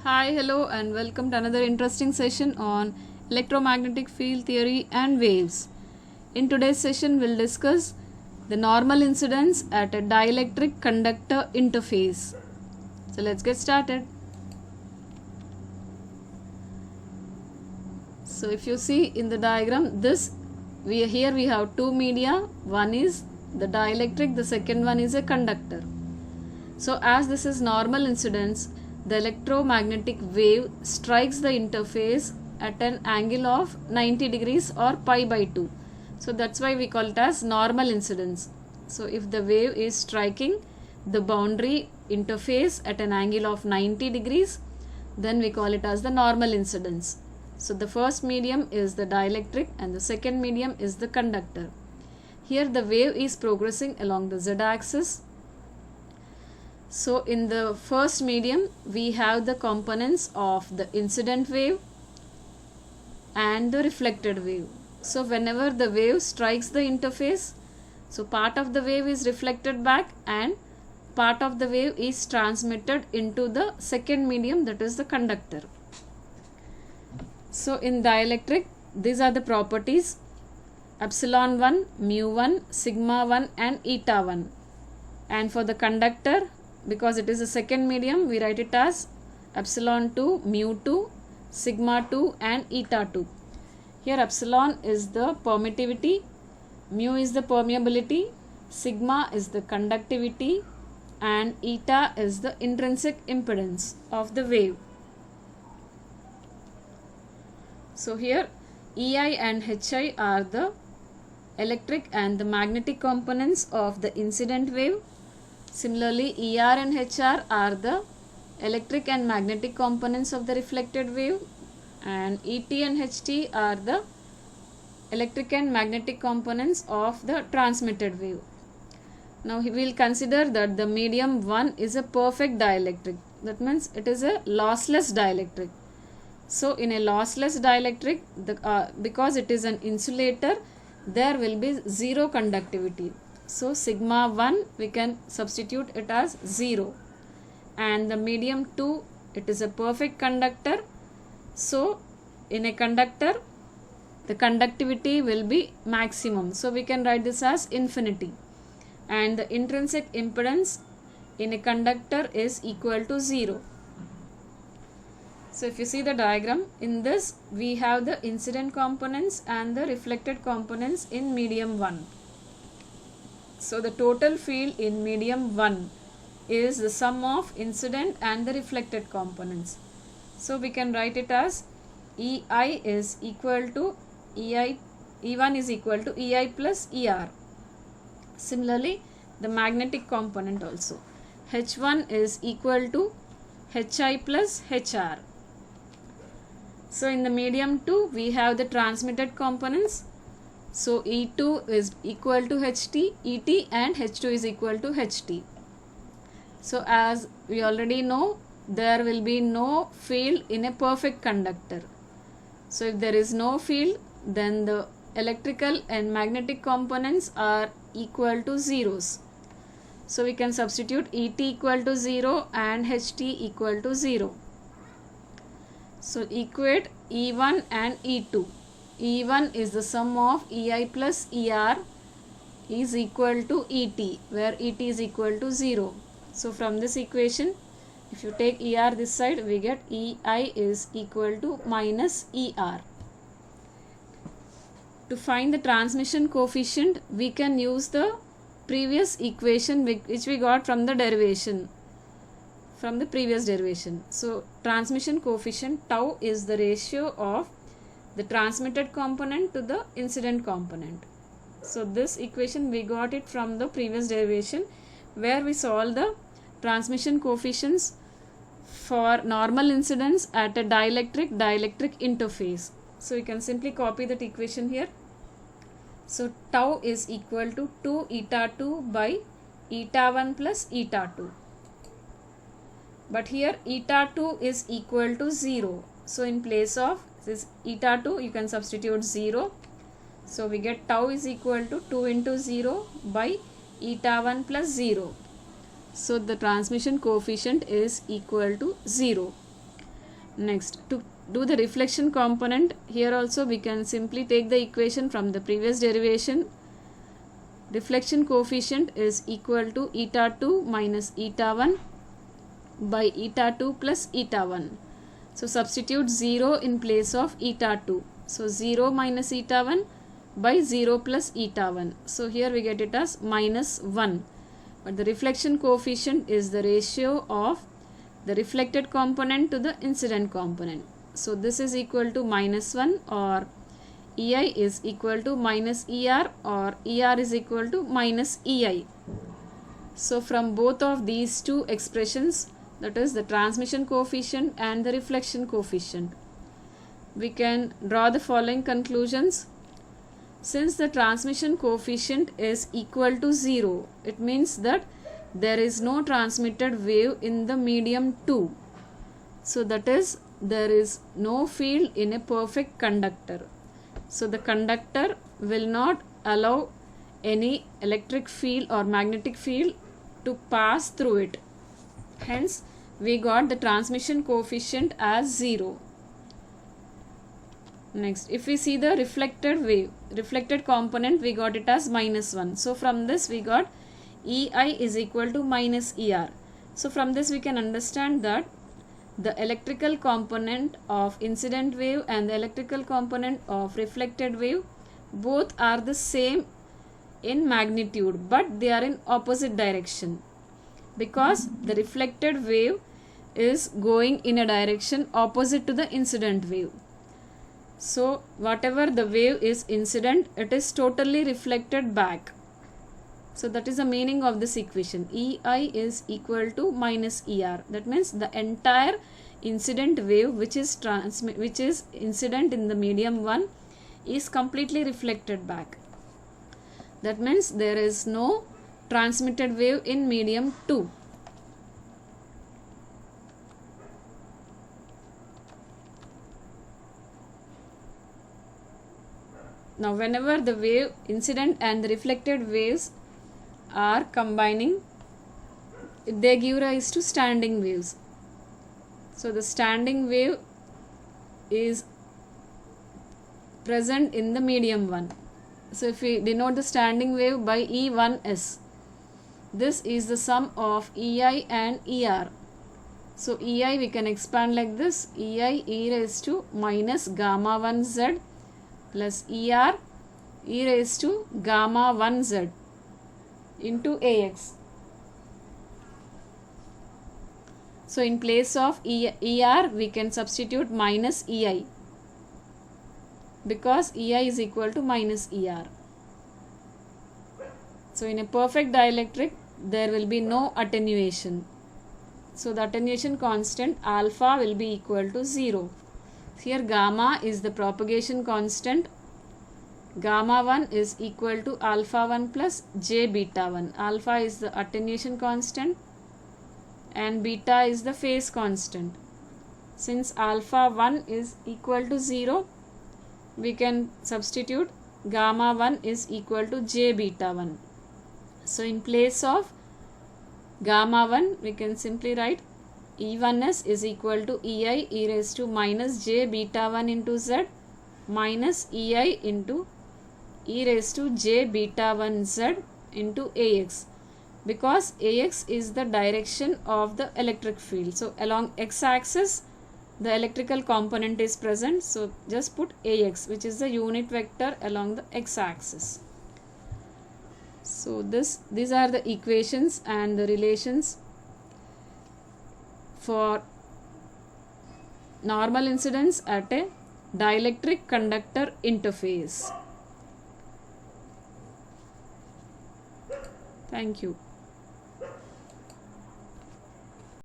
Hi, hello, and welcome to another interesting session on electromagnetic field theory and waves. In today's session, we'll discuss the normal incidence at a dielectric conductor interface. So, let's get started. So, if you see in the diagram, here we have two media. One is the dielectric, the second one is a conductor. So, as this is normal incidence, the electromagnetic wave strikes the interface at an angle of 90 degrees or pi by 2. So that's why we call it as normal incidence. So if the wave is striking the boundary interface at an angle of 90 degrees, then we call it as the normal incidence. So the first medium is the dielectric and the second medium is the conductor. Here the wave is progressing along the z-axis. So in the first medium, we have the components of the incident wave and the reflected wave. So whenever the wave strikes the interface, so part of the wave is reflected back and part of the wave is transmitted into the second medium, that is the conductor. So in dielectric, these are the properties: epsilon 1, mu 1, sigma 1 and eta 1. And for the conductor, because it is a second medium, we write it as epsilon 2, mu 2, sigma 2 and eta 2. Here epsilon is the permittivity, mu is the permeability, sigma is the conductivity and eta is the intrinsic impedance of the wave. So here EI and HI are the electric and the magnetic components of the incident wave. Similarly, ER and HR are the electric and magnetic components of the reflected wave, and ET and HT are the electric and magnetic components of the transmitted wave. Now we will consider that the medium 1 is a perfect dielectric. That means it is a lossless dielectric. So in a lossless dielectric, because it is an insulator, there will be zero conductivity. So sigma 1 we can substitute it as 0, and the medium 2, it is a perfect conductor. So in a conductor the conductivity will be maximum, so we can write this as infinity, and the intrinsic impedance in a conductor is equal to 0. So if you see the diagram, in this we have the incident components and the reflected components in medium 1. So the total field in medium 1 is the sum of incident and the reflected components. So we can write it as EI is equal to E1 is equal to EI plus ER. Similarly, the magnetic component also, H1 is equal to HI plus HR. So in the medium 2 we have the transmitted components. So E2 is equal to HT, ET and H2 is equal to HT. So as we already know, there will be no field in a perfect conductor. So if there is no field, then the electrical and magnetic components are equal to zeros. So we can substitute ET equal to 0 and HT equal to 0. So equate E1 and E2. E1 is the sum of EI plus ER is equal to ET, where ET is equal to 0. So from this equation, if you take ER this side, we get EI is equal to minus ER. To find the transmission coefficient, we can use the previous equation which we got from the derivation, from the previous derivation. So transmission coefficient tau is the ratio of the transmitted component to the incident component. So this equation we got it from the previous derivation, where we solve the transmission coefficients for normal incidence at a dielectric interface. So you can simply copy that equation here. So tau is equal to 2 eta 2 by eta 1 plus eta 2. But here eta 2 is equal to 0. So in place of this eta 2, you can substitute 0. So we get tau is equal to 2 into 0 by eta 1 plus 0. So the transmission coefficient is equal to 0. Next, to do the reflection component, here also we can simply take the equation from the previous derivation. Reflection coefficient is equal to eta 2 minus eta 1 by eta 2 plus eta 1. So substitute 0 in place of eta 2. So 0 minus eta 1 by 0 plus eta 1. So here we get it as minus 1. But the reflection coefficient is the ratio of the reflected component to the incident component. So this is equal to minus 1, or EI is equal to minus ER, or ER is equal to minus EI. So from both of these two expressions, that is the transmission coefficient and the reflection coefficient, we can draw the following conclusions. Since the transmission coefficient is equal to 0, it means that there is no transmitted wave in the medium 2. So that is, there is no field in a perfect conductor. So the conductor will not allow any electric field or magnetic field to pass through it. Hence, we got the transmission coefficient as 0. Next, if we see the reflected wave, reflected component, we got it as minus 1. So from this we got EI is equal to minus ER. So from this we can understand that the electrical component of incident wave and the electrical component of reflected wave both are the same in magnitude, but they are in opposite direction, because the reflected wave is going in a direction opposite to the incident wave. So whatever the wave is incident, it is totally reflected back. So that is the meaning of this equation. EI is equal to minus ER. That means the entire incident wave which is incident in the medium 1 is completely reflected back. That means there is no transmitted wave in medium 2. Now whenever the wave incident and the reflected waves are combining, they give rise to standing waves. So the standing wave is present in the medium 1. So if we denote the standing wave by E1s, this is the sum of EI and ER. So EI we can expand like this: EI e raised to minus gamma 1z plus ER e raised to gamma 1z into AX. So in place of ER we can substitute minus EI, because EI is equal to minus ER. So in a perfect dielectric there will be no attenuation. So the attenuation constant alpha will be equal to 0. Here gamma is the propagation constant. Gamma 1 is equal to alpha 1 plus j beta 1. Alpha is the attenuation constant and beta is the phase constant. Since alpha 1 is equal to 0, we can substitute gamma 1 is equal to j beta 1. So in place of gamma 1 we can simply write E1s is equal to EI e raised to minus j beta 1 into Z minus EI into e raised to j beta 1 Z into AX, because AX is the direction of the electric field. So along x-axis the electrical component is present, so just put AX, which is the unit vector along the x-axis. So these are the equations and the relations for normal incidence at a dielectric conductor interface. Thank you.